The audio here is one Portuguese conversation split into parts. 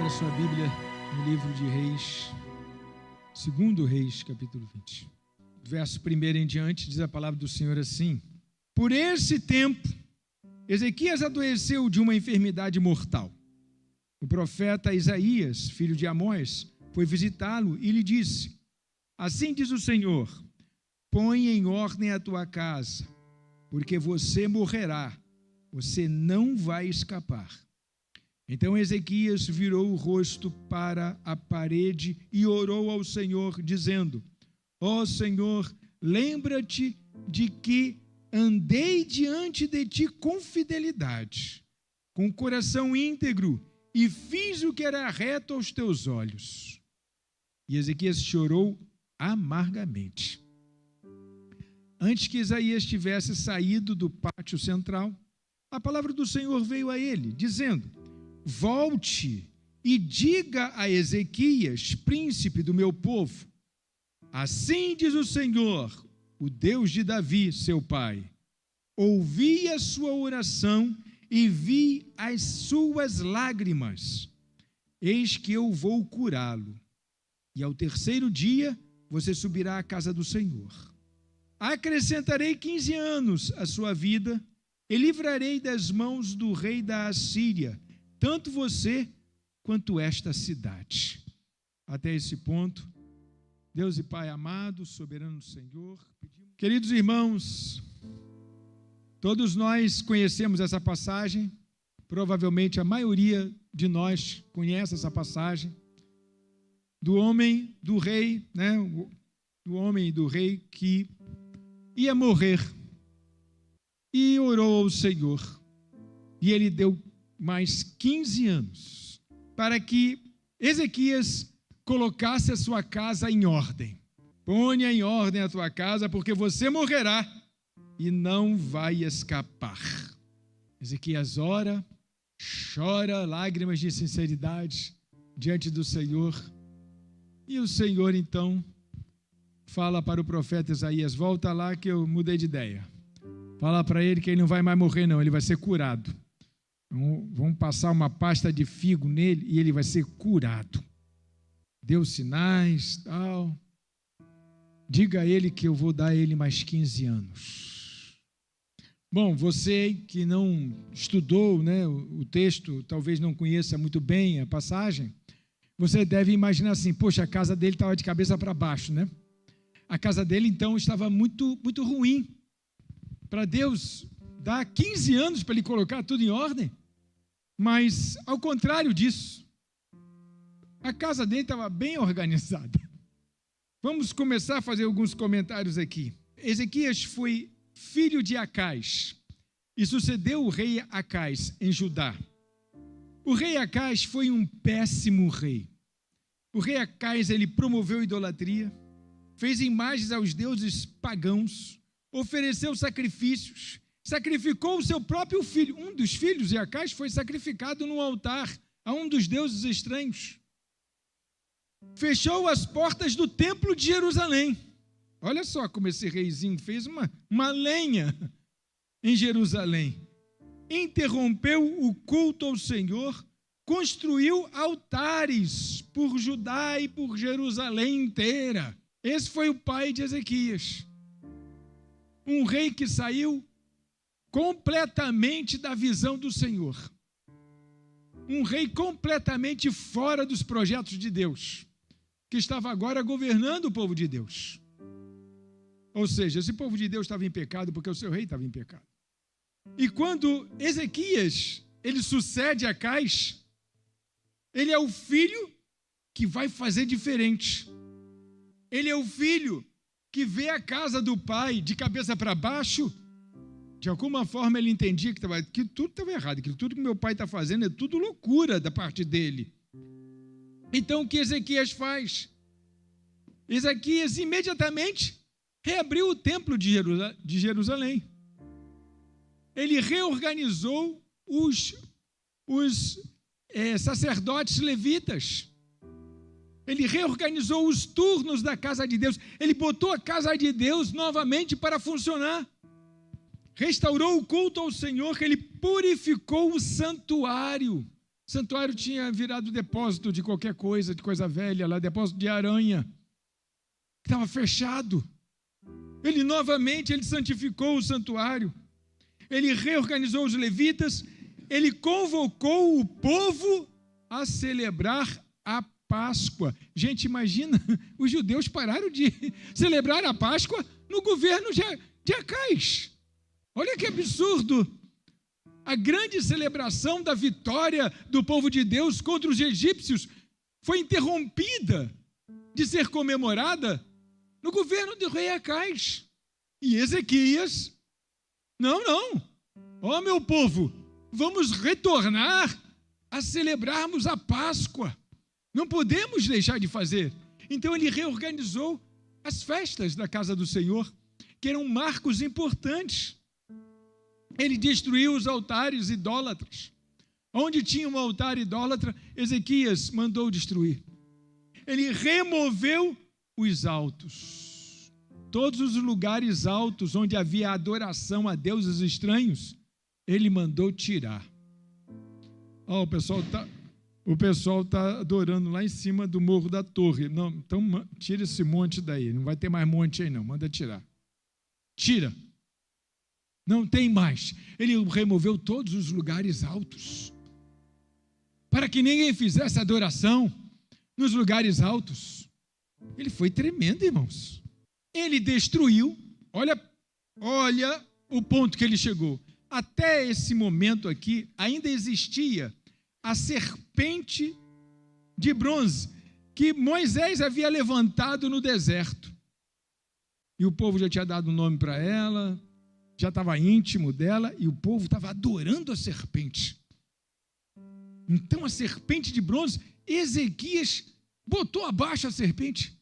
a sua Bíblia no livro de Reis, 2 Reis, capítulo 20. Verso 1 em diante, diz a palavra do Senhor assim: Por esse tempo, Ezequias adoeceu de uma enfermidade mortal. O profeta Isaías, filho de Amós, foi visitá-lo e lhe disse: Assim diz o Senhor, põe em ordem a tua casa, porque você morrerá, você não vai escapar. Então Ezequias virou o rosto para a parede e orou ao Senhor, dizendo: Ó Senhor, lembra-te de que andei diante de ti com fidelidade, com coração íntegro, e fiz o que era reto aos teus olhos. E Ezequias chorou amargamente. Antes que Isaías tivesse saído do pátio central, a palavra do Senhor veio a ele, dizendo: Volte e diga a Ezequias, príncipe do meu povo: Assim diz o Senhor, o Deus de Davi, seu pai: Ouvi a sua oração e vi as suas lágrimas. Eis que eu vou curá-lo. E ao terceiro dia você subirá à casa do Senhor. Acrescentarei 15 anos à sua vida e livrarei das mãos do rei da Assíria tanto você quanto esta cidade. Até esse ponto, Deus e Pai amado, soberano Senhor, queridos irmãos, todos nós conhecemos essa passagem, provavelmente a maioria de nós conhece essa passagem, do homem, do rei, do homem e do rei que ia morrer e orou ao Senhor, e ele deu mais 15 anos para que Ezequias colocasse a sua casa em ordem. Ponha em ordem a tua casa, porque você morrerá e não vai escapar. Ezequias ora, chora, lágrimas de sinceridade diante do Senhor. E o Senhor, então, fala para o profeta Isaías: volta lá que eu mudei de ideia. Fala para ele que ele não vai mais morrer, não, ele vai ser curado. Vamos passar uma pasta de figo nele e ele vai ser curado. Deu sinais, tal. Diga a ele que eu vou dar a ele mais 15 anos. Bom, você que não estudou, o texto, talvez não conheça muito bem a passagem, você deve imaginar assim: poxa, a casa dele estava de cabeça para baixo, né? A casa dele, então, estava muito, muito ruim. Para Deus dar 15 anos para ele colocar tudo em ordem. Mas, ao contrário disso, a casa dele estava bem organizada. Vamos começar a fazer alguns comentários aqui. Ezequias foi filho de Acais e sucedeu o rei Acais em Judá. O rei Acais foi um péssimo rei. O rei Acais, ele promoveu idolatria, fez imagens aos deuses pagãos, ofereceu sacrifícios, sacrificou o seu próprio filho. Um dos filhos de Acais foi sacrificado no altar a um dos deuses estranhos. Fechou as portas do templo de Jerusalém. Olha só como esse reizinho fez uma lenha em Jerusalém. Interrompeu o culto ao Senhor, construiu altares por Judá e por Jerusalém inteira. Esse foi o pai de Ezequias. Um rei que saiu completamente da visão do Senhor. Um rei completamente fora dos projetos de Deus, que estava agora governando o povo de Deus. Ou seja, esse povo de Deus estava em pecado porque o seu rei estava em pecado. E quando Ezequias, ele sucede a Acais, ele é o filho que vai fazer diferente. Ele é o filho que vê a casa do pai de cabeça para baixo. De alguma forma ele entendia que tudo estava errado, que tudo que meu pai está fazendo é tudo loucura da parte dele. Então o que Ezequias faz? Ezequias imediatamente reabriu o templo de Jerusalém. Ele reorganizou os sacerdotes levitas. Ele reorganizou os turnos da casa de Deus. Ele botou a casa de Deus novamente para funcionar. Restaurou o culto ao Senhor. Ele purificou o santuário. O santuário tinha virado depósito de qualquer coisa, de coisa velha lá, depósito de aranha. Estava fechado. Ele novamente, ele santificou o santuário. Ele reorganizou os levitas. Ele convocou o povo a celebrar a Páscoa. Gente, imagina, os judeus pararam de celebrar a Páscoa no governo de Acais. Olha que absurdo. A grande celebração da vitória do povo de Deus contra os egípcios foi interrompida de ser comemorada no governo do rei Acais. E Ezequias, não. Ó, meu povo, vamos retornar a celebrarmos a Páscoa. Não podemos deixar de fazer. Então ele reorganizou as festas da casa do Senhor, que eram marcos importantes. Ele destruiu os altares idólatras. Onde tinha um altar idólatra, Ezequias mandou destruir. Ele removeu os altos. Todos os lugares altos onde havia adoração a deuses estranhos, ele mandou tirar. O pessoal está adorando lá em cima do Morro da Torre. Não, então tira esse monte daí. Não vai ter mais monte aí não, manda tirar. Tira. Não tem mais. Ele removeu todos os lugares altos, para que ninguém fizesse adoração nos lugares altos. Ele foi tremendo, irmãos. Ele destruiu, olha o ponto que ele chegou. Até esse momento aqui, ainda existia a serpente de bronze que Moisés havia levantado no deserto. E o povo já tinha dado um nome para ela, já estava íntimo dela, e o povo estava adorando a serpente. Então a serpente de bronze, Ezequias botou abaixo a serpente.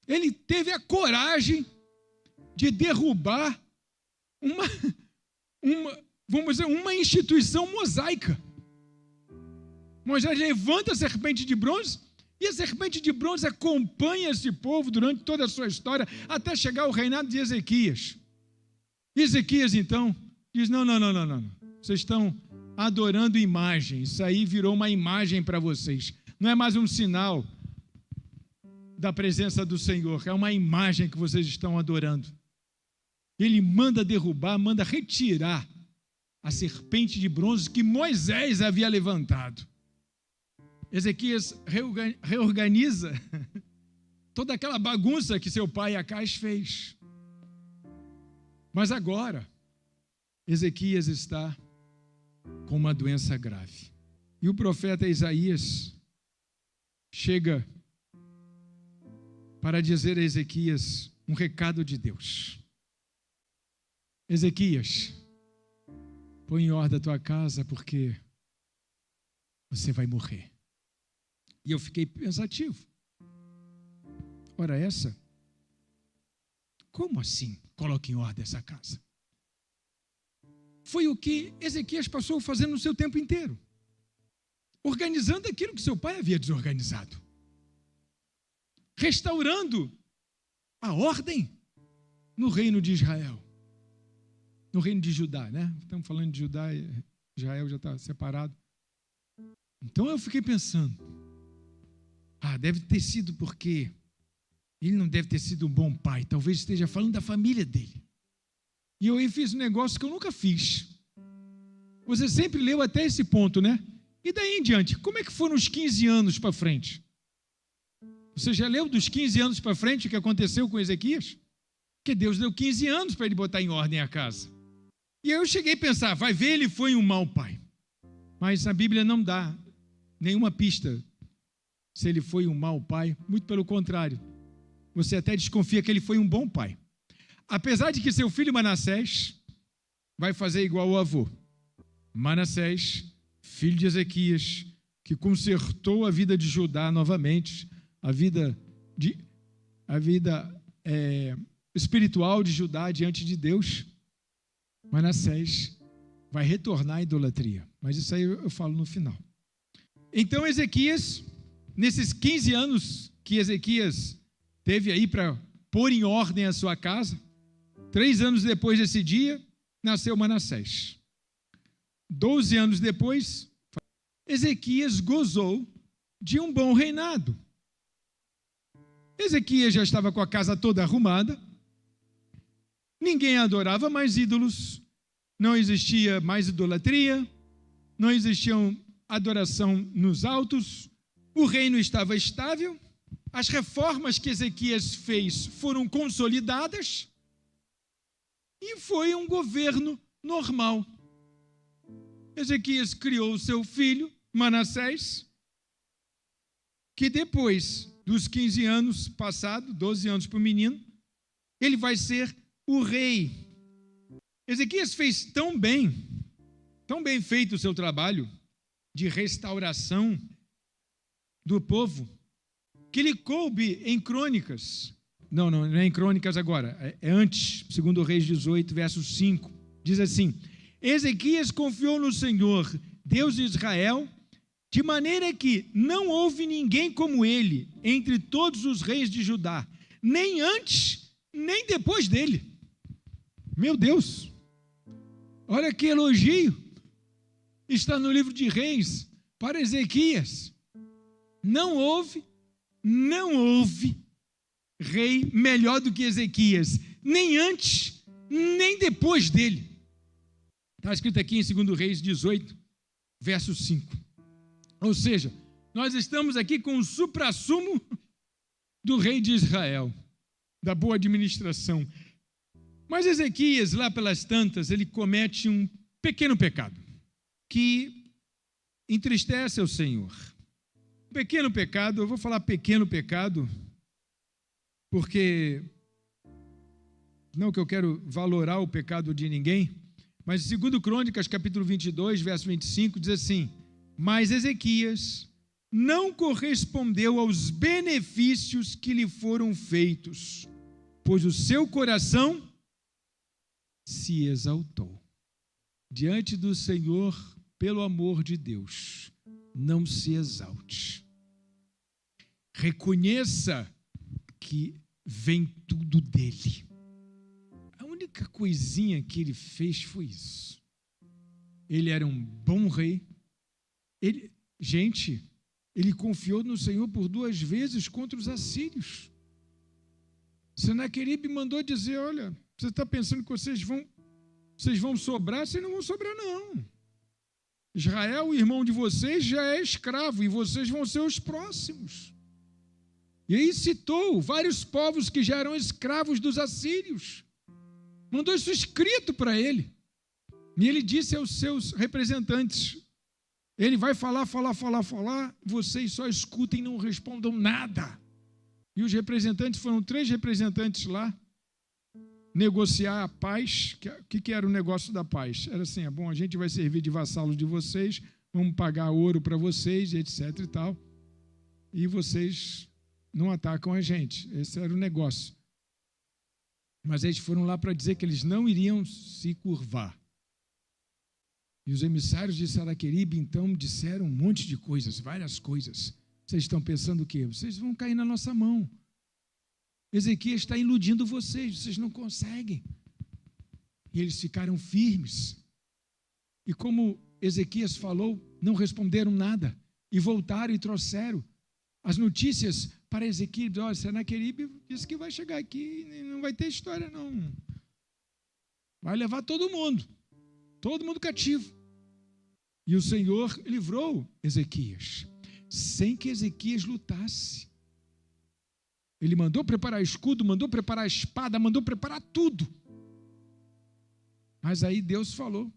Ele teve a coragem de derrubar uma instituição mosaica. Moisés levanta a serpente de bronze, e a serpente de bronze acompanha esse povo durante toda a sua história, até chegar ao reinado de Ezequias. Ezequias, então, diz, não, vocês estão adorando imagem, isso aí virou uma imagem para vocês, não é mais um sinal da presença do Senhor, é uma imagem que vocês estão adorando. Ele manda derrubar, manda retirar a serpente de bronze que Moisés havia levantado. Ezequias reorganiza toda aquela bagunça que seu pai Acais fez. Mas agora, Ezequias está com uma doença grave. E o profeta Isaías chega para dizer a Ezequias um recado de Deus. Ezequias, põe em ordem a tua casa, porque você vai morrer. E eu fiquei pensativo. Ora essa, como assim coloque em ordem essa casa? Foi o que Ezequias passou fazendo no seu tempo inteiro, organizando aquilo que seu pai havia desorganizado, restaurando a ordem no reino de Israel, no reino de Judá, né? Estamos falando de Judá, Israel já está separado. Então eu fiquei pensando, deve ter sido porque ele não deve ter sido um bom pai, talvez esteja falando da família dele. E eu fiz um negócio que eu nunca fiz. Você sempre leu até esse ponto, né? E daí em diante, como é que foram os 15 anos para frente? Você já leu dos 15 anos para frente o que aconteceu com Ezequias? Porque Deus deu 15 anos para ele botar em ordem a casa. E aí eu cheguei a pensar, vai ver, ele foi um mau pai. Mas a Bíblia não dá nenhuma pista se ele foi um mau pai, muito pelo contrário. Você até desconfia que ele foi um bom pai. Apesar de que seu filho Manassés vai fazer igual o avô. Manassés, filho de Ezequias, que consertou a vida de Judá novamente, a vida espiritual de Judá diante de Deus. Manassés vai retornar à idolatria. Mas isso aí eu falo no final. Então Ezequias, nesses 15 anos que Ezequias teve aí para pôr em ordem a sua casa, 3 anos depois desse dia, nasceu Manassés. 12 anos depois, Ezequias gozou de um bom reinado. Ezequias já estava com a casa toda arrumada, ninguém adorava mais ídolos, não existia mais idolatria, não existia adoração nos altos, o reino estava estável, as reformas que Ezequias fez foram consolidadas e foi um governo normal. Ezequias criou seu filho, Manassés, que depois dos 15 anos passados, 12 anos para o menino, ele vai ser o rei. Ezequias fez tão bem feito o seu trabalho de restauração do povo, que ele coube em Crônicas. Não é em Crônicas agora, é antes, 2 Reis 18, verso 5. Diz assim: Ezequias confiou no Senhor, Deus de Israel, de maneira que não houve ninguém como ele entre todos os reis de Judá, nem antes, nem depois dele. Meu Deus! Olha que elogio! Está no livro de Reis para Ezequias. Não houve rei melhor do que Ezequias, nem antes, nem depois dele. Está escrito aqui em 2 Reis 18, verso 5. Ou seja, nós estamos aqui com o suprassumo do rei de Israel, da boa administração. Mas Ezequias, lá pelas tantas, ele comete um pequeno pecado que entristece ao Senhor. Pequeno pecado, eu vou falar pequeno pecado, porque não que eu quero valorar o pecado de ninguém, mas 2 Crônicas, capítulo 22, verso 25, diz assim: mas Ezequias não correspondeu aos benefícios que lhe foram feitos, pois o seu coração se exaltou. Diante do Senhor, pelo amor de Deus, não se exalte. Reconheça que vem tudo dele. A única coisinha que ele fez foi isso. Ele era um bom rei. Ele confiou no Senhor por 2 vezes contra os assírios. Senaqueribe mandou dizer: olha, você está pensando que vocês vão sobrar? Vocês não vão sobrar, não. Israel, o irmão de vocês, já é escravo e vocês vão ser os próximos. E aí citou vários povos que já eram escravos dos assírios. Mandou isso escrito para ele. E ele disse aos seus representantes: ele vai falar, vocês só escutem e não respondam nada. E os representantes, foram 3 representantes lá, negociar a paz. O que era o negócio da paz? Era assim: bom, a gente vai servir de vassalo de vocês, vamos pagar ouro para vocês, etc e tal, e vocês não atacam a gente. Esse era o negócio. Mas eles foram lá para dizer que eles não iriam se curvar. E os emissários de Senaqueribe, então, disseram um monte de coisas, várias coisas. Vocês estão pensando o quê? Vocês vão cair na nossa mão. Ezequias está iludindo vocês não conseguem. E eles ficaram firmes. E como Ezequias falou, não responderam nada. E voltaram e trouxeram as notícias para Ezequias. Olha, Senaqueribe disse que vai chegar aqui e não vai ter história, não. Vai levar todo mundo cativo. E o Senhor livrou Ezequias, sem que Ezequias lutasse. Ele mandou preparar escudo, mandou preparar espada, mandou preparar tudo. Mas aí Deus falou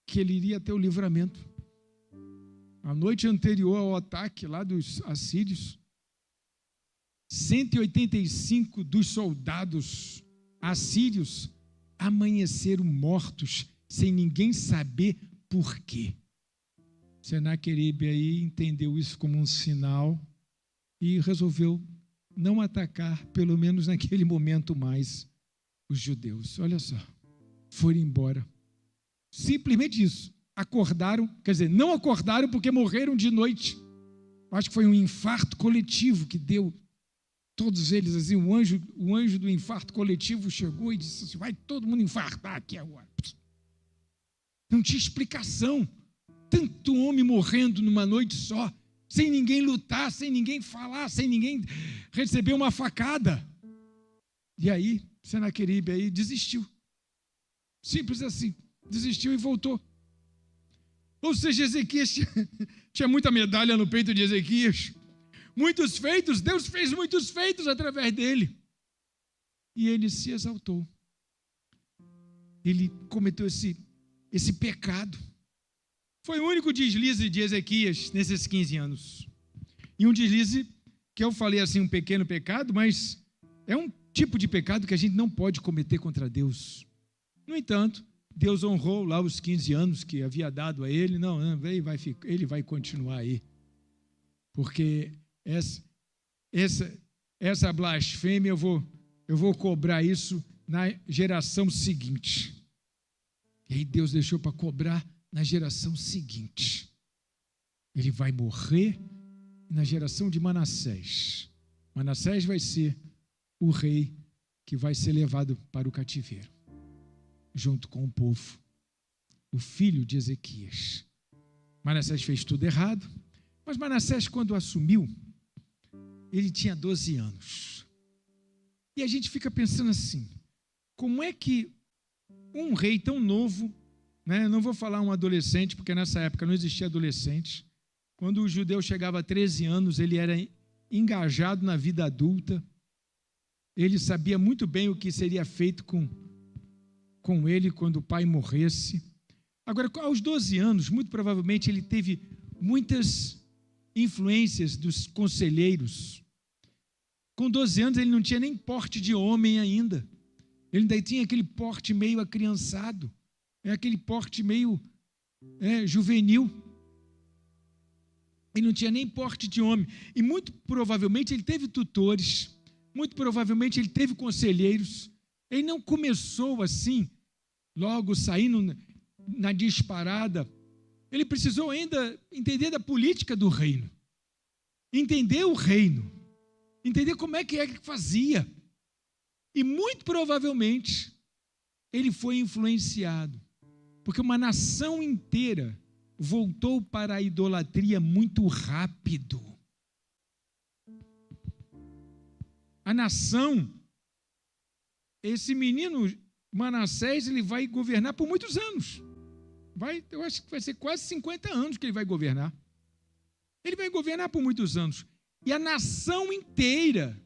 que ele iria ter o livramento. A noite anterior ao ataque lá dos assírios, 185 dos soldados assírios amanheceram mortos, sem ninguém saber por quê. Senaqueribe aí entendeu isso como um sinal e resolveu não atacar, pelo menos naquele momento mais, os judeus. Olha só, foram embora. Simplesmente isso. Acordaram, quer dizer, não acordaram porque morreram de noite. Acho que foi um infarto coletivo que deu todos eles, assim, o anjo do infarto coletivo chegou e disse assim: vai todo mundo infartar aqui agora. Não tinha explicação. Tanto homem morrendo numa noite só, sem ninguém lutar, sem ninguém falar, sem ninguém receber uma facada. E aí, Senaqueribe aí desistiu. Simples assim, desistiu e voltou. Ou seja, Ezequias tinha muita medalha no peito de Ezequias. Muitos feitos, Deus fez muitos feitos através dele. E ele se exaltou. Ele cometeu esse pecado. Foi o único deslize de Ezequias nesses 15 anos. E um deslize que eu falei assim, um pequeno pecado, mas é um tipo de pecado que a gente não pode cometer contra Deus. No entanto, Deus honrou lá os 15 anos que havia dado a ele. Não, ele vai continuar aí. Porque essa blasfêmia eu vou cobrar isso na geração seguinte. E aí Deus deixou para cobrar na geração seguinte. Ele vai morrer na geração de Manassés. Manassés vai ser o rei que vai ser levado para o cativeiro, junto com o povo, o filho de Ezequias. Manassés fez tudo errado, mas Manassés, quando assumiu, ele tinha 12 anos. E a gente fica pensando assim, como é que um rei tão novo, né, não vou falar um adolescente, porque nessa época não existia adolescente, quando o judeu chegava a 13 anos, ele era engajado na vida adulta, ele sabia muito bem o que seria feito com ele quando o pai morresse. Agora, aos 12 anos, muito provavelmente ele teve muitas influências dos conselheiros. Com 12 anos ele não tinha nem porte de homem ainda. Ele ainda tinha aquele porte meio acriançado, aquele porte meio juvenil. Ele não tinha nem porte de homem. E muito provavelmente ele teve tutores, muito provavelmente ele teve conselheiros. Ele não começou assim, logo saindo na disparada. Ele precisou ainda entender da política do reino, entender o reino, entender como é que fazia. E muito provavelmente ele foi influenciado, porque uma nação inteira voltou para a idolatria muito rápido. A nação, esse menino Manassés, ele vai governar por muitos anos. Eu acho que vai ser quase 50 anos que ele vai governar. Ele vai governar por muitos anos. E a nação inteira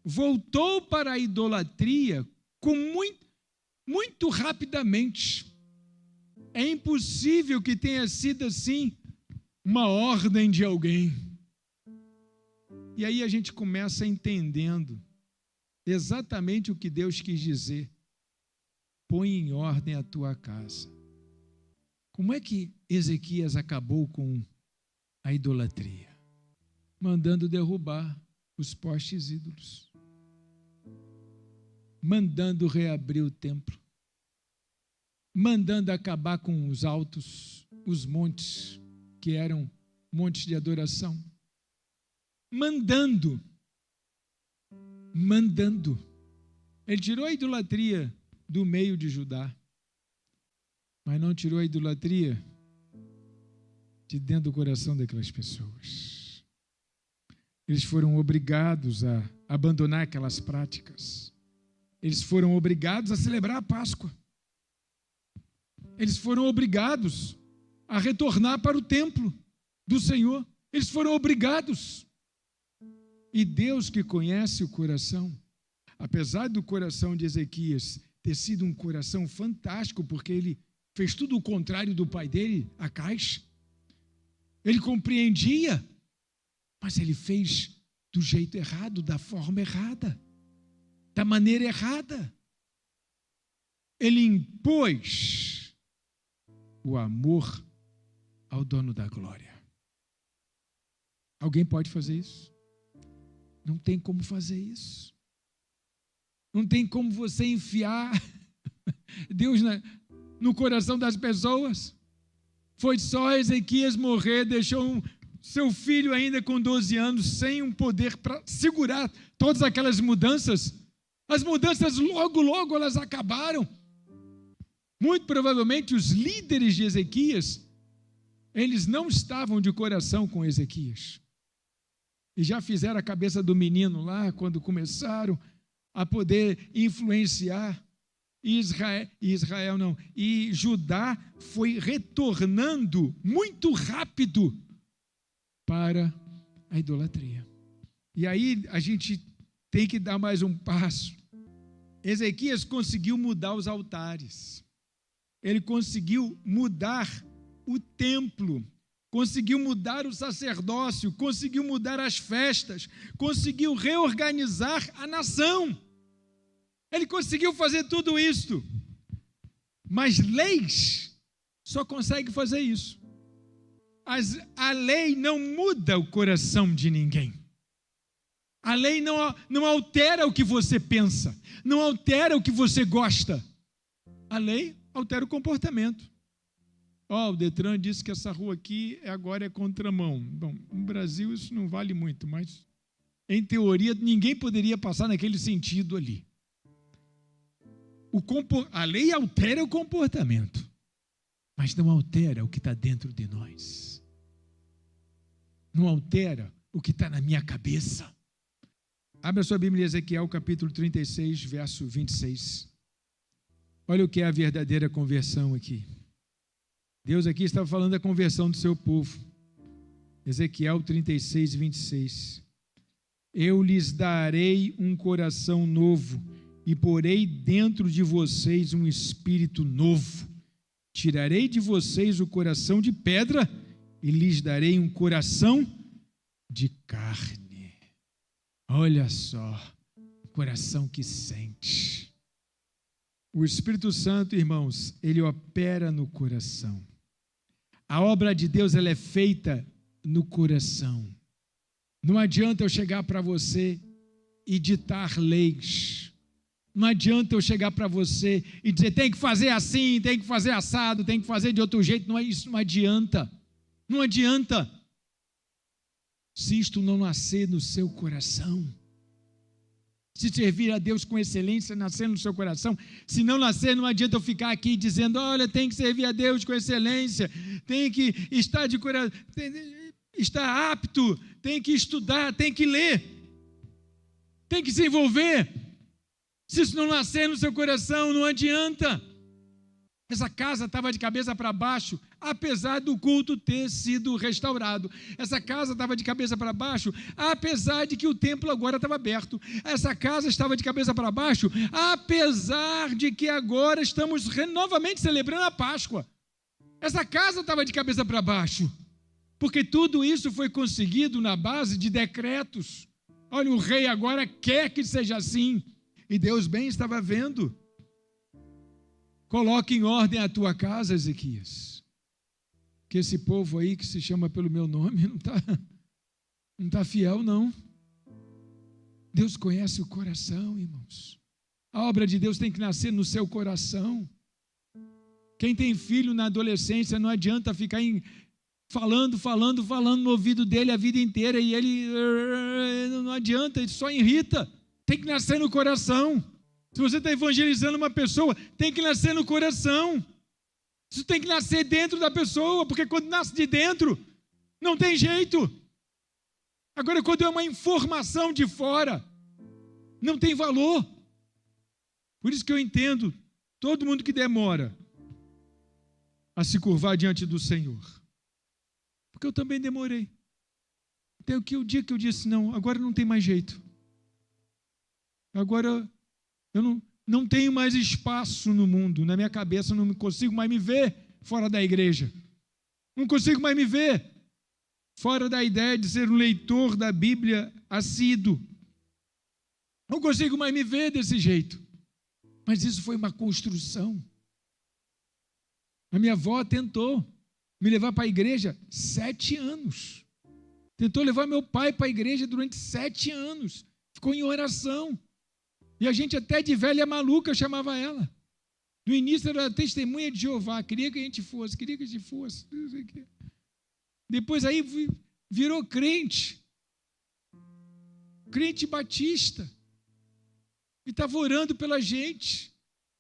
voltou para a idolatria muito rapidamente. É impossível que tenha sido assim uma ordem de alguém. E aí a gente começa entendendo exatamente o que Deus quis dizer. Põe em ordem a tua casa. Como é que Ezequias acabou com a idolatria? Mandando derrubar os postes ídolos. Mandando reabrir o templo. Mandando acabar com os altos, os montes, que eram montes de adoração. Mandando. Ele tirou a idolatria do meio de Judá, mas não tirou a idolatria de dentro do coração daquelas pessoas. Eles foram obrigados a abandonar aquelas práticas. Eles foram obrigados a celebrar a Páscoa. Eles foram obrigados a retornar para o templo do Senhor. Eles foram obrigados. E Deus, que conhece o coração, apesar do coração de Ezequias ter sido um coração fantástico, porque ele fez tudo o contrário do pai dele, Acais, ele compreendia, mas ele fez do jeito errado, da forma errada, da maneira errada. Ele impôs o amor ao dono da glória. Alguém pode fazer isso? Não tem como fazer isso. Não tem como você enfiar Deus no coração das pessoas. Foi só Ezequias morrer, deixou seu filho ainda com 12 anos, sem um poder para segurar todas aquelas mudanças. As mudanças logo elas acabaram. Muito provavelmente os líderes de Ezequias, Eles não estavam de coração com Ezequias. E já fizeram a cabeça do menino lá, quando começaram a poder influenciar. E Judá foi retornando muito rápido para a idolatria. E aí a gente tem que dar mais um passo. Ezequias conseguiu mudar os altares. Ele conseguiu mudar o templo, conseguiu mudar o sacerdócio, conseguiu mudar as festas, conseguiu reorganizar a nação. Ele conseguiu fazer tudo isso. Mas leis só conseguem fazer isso. A lei não muda o coração de ninguém. A lei não altera o que você pensa, não altera o que você gosta. A lei altera o comportamento. O Detran disse que essa rua aqui agora é contramão. Bom, no Brasil isso não vale muito, mas em teoria ninguém poderia passar naquele sentido ali. A lei altera o comportamento, mas não altera o que está dentro de nós. Não altera o que está na minha cabeça. Abra sua Bíblia em Ezequiel, capítulo 36, verso 26. Olha o que é a verdadeira conversão aqui. Deus aqui estava falando da conversão do seu povo. Ezequiel 36, 26. Eu lhes darei um coração novo e porei dentro de vocês um espírito novo. Tirarei de vocês o coração de pedra e lhes darei um coração de carne. Olha só, coração que sente. O Espírito Santo, irmãos, ele opera no coração. A obra de Deus, ela é feita no coração. Não adianta eu chegar para você e ditar leis. Não adianta eu chegar para você e dizer, tem que fazer assim, tem que fazer assado, tem que fazer de outro jeito. Não é isso, não adianta. Não adianta. Se isto não nascer no seu coração, se servir a Deus com excelência, nascer no seu coração, se não nascer, não adianta eu ficar aqui dizendo, olha, tem que servir a Deus com excelência, tem que estar de coração, estar apto, tem que estudar, tem que ler, tem que se envolver. Se isso não nascer no seu coração, não adianta. Essa casa estava de cabeça para baixo, apesar do culto ter sido restaurado. Essa casa estava de cabeça para baixo, apesar de que o templo agora estava aberto. Essa casa estava de cabeça para baixo, apesar de que agora estamos novamente celebrando a Páscoa. Essa casa estava de cabeça para baixo, porque tudo isso foi conseguido na base de decretos. Olha, o rei agora quer que seja assim, e Deus bem estava vendo. Coloque em ordem a tua casa, Ezequias, que esse povo aí que se chama pelo meu nome não tá fiel, não. Deus conhece o coração, irmãos. A obra de Deus tem que nascer no seu coração. Quem tem filho na adolescência não adianta ficar falando no ouvido dele a vida inteira e ele não adianta, ele só irrita. Tem que nascer no coração. Se você está evangelizando uma pessoa, tem que nascer no coração. Isso tem que nascer dentro da pessoa, porque quando nasce de dentro, não tem jeito. Agora, quando é uma informação de fora, não tem valor. Por isso que eu entendo todo mundo que demora a se curvar diante do Senhor. Porque eu também demorei. Até o dia que eu disse, não, agora não tem mais jeito. Agora eu não tenho mais espaço no mundo, na minha cabeça eu não consigo mais me ver fora da igreja. Não consigo mais me ver fora da ideia de ser um leitor da Bíblia assíduo. Não consigo mais me ver desse jeito. Mas isso foi uma construção. A minha avó tentou me levar para a igreja 7 anos. Tentou levar meu pai para a igreja durante 7 anos. Ficou em oração. E a gente até de velha maluca chamava ela. No início era testemunha de Jeová, queria que a gente fosse. Não sei o quê. Depois aí virou crente batista. E estava orando pela gente.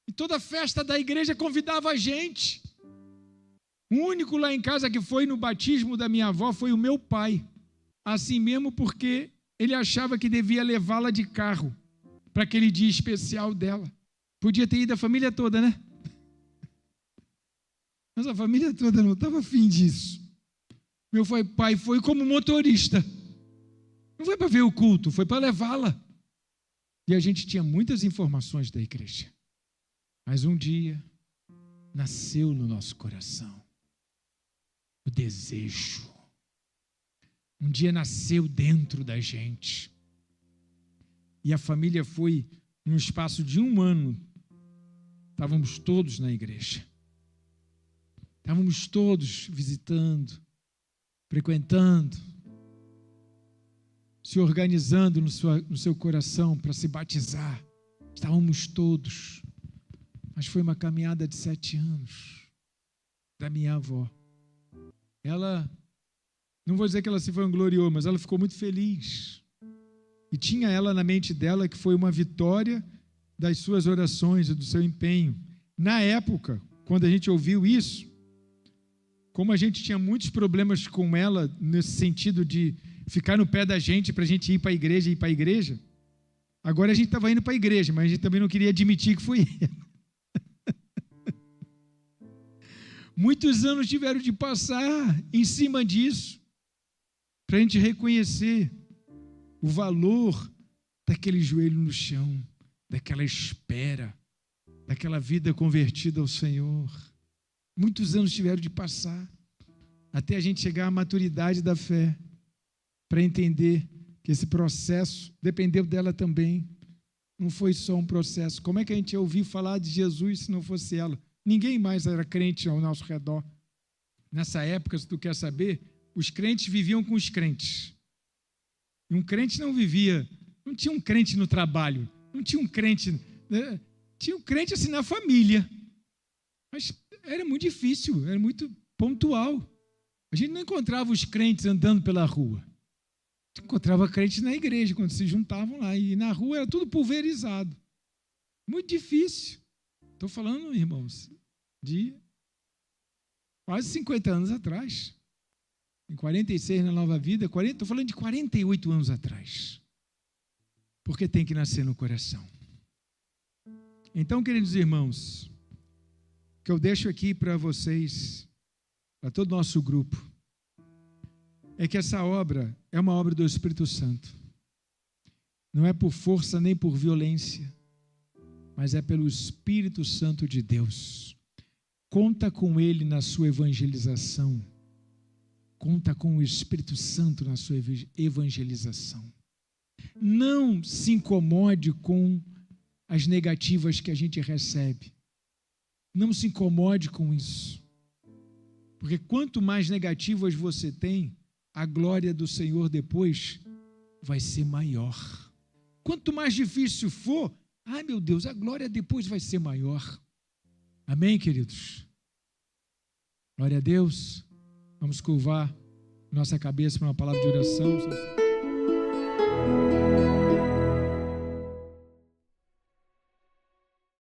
E toda festa da igreja convidava a gente. O único lá em casa que foi no batismo da minha avó foi o meu pai. Assim mesmo porque ele achava que devia levá-la de carro para aquele dia especial dela. Podia ter ido a família toda, né? Mas a família toda não estava afim disso. Meu pai foi como motorista. Não foi para ver o culto, foi para levá-la. E a gente tinha muitas informações da igreja. Mas um dia nasceu no nosso coração o desejo. Um dia nasceu dentro da gente. E a família foi, num espaço de 1 ano, estávamos todos na igreja. Estávamos todos visitando, frequentando, se organizando no seu coração para se batizar. Estávamos todos. Mas foi uma caminhada de 7 anos da minha avó. Ela, não vou dizer que ela se vangloriou, mas ela ficou muito feliz. E tinha ela na mente dela que foi uma vitória das suas orações e do seu empenho. Na época, quando a gente ouviu isso, como a gente tinha muitos problemas com ela, nesse sentido de ficar no pé da gente para a gente ir para a igreja, agora a gente estava indo para a igreja, mas a gente também não queria admitir que foi ela. Muitos anos tiveram de passar em cima disso, para a gente reconhecer o valor daquele joelho no chão, daquela espera, daquela vida convertida ao Senhor. Muitos anos tiveram de passar, até a gente chegar à maturidade da fé, para entender que esse processo dependeu dela também. Não foi só um processo. Como é que a gente ia ouvir falar de Jesus se não fosse ela? Ninguém mais era crente ao nosso redor. Nessa época, se tu quer saber, os crentes viviam com os crentes. E um crente não vivia, não tinha um crente no trabalho, não tinha um crente, né? Tinha um crente assim na família. Mas era muito difícil, era muito pontual. A gente não encontrava os crentes andando pela rua. Encontrava crentes na igreja, quando se juntavam lá. E na rua era tudo pulverizado. Muito difícil. Estou falando, irmãos, de quase 50 anos atrás. Em 46 na Nova Vida, estou falando de 48 anos atrás. Porque tem que nascer no coração. Então, queridos irmãos, o que eu deixo aqui para vocês, para todo o nosso grupo, é que essa obra é uma obra do Espírito Santo. Não é por força nem por violência, mas é pelo Espírito Santo de Deus. Conta com Ele na sua evangelização. Conta com o Espírito Santo na sua evangelização. Não se incomode com as negativas que a gente recebe. Não se incomode com isso. Porque quanto mais negativas você tem, a glória do Senhor depois vai ser maior. Quanto mais difícil for, ai meu Deus, a glória depois vai ser maior. Amém, queridos? Glória a Deus. Vamos curvar nossa cabeça para uma palavra de oração.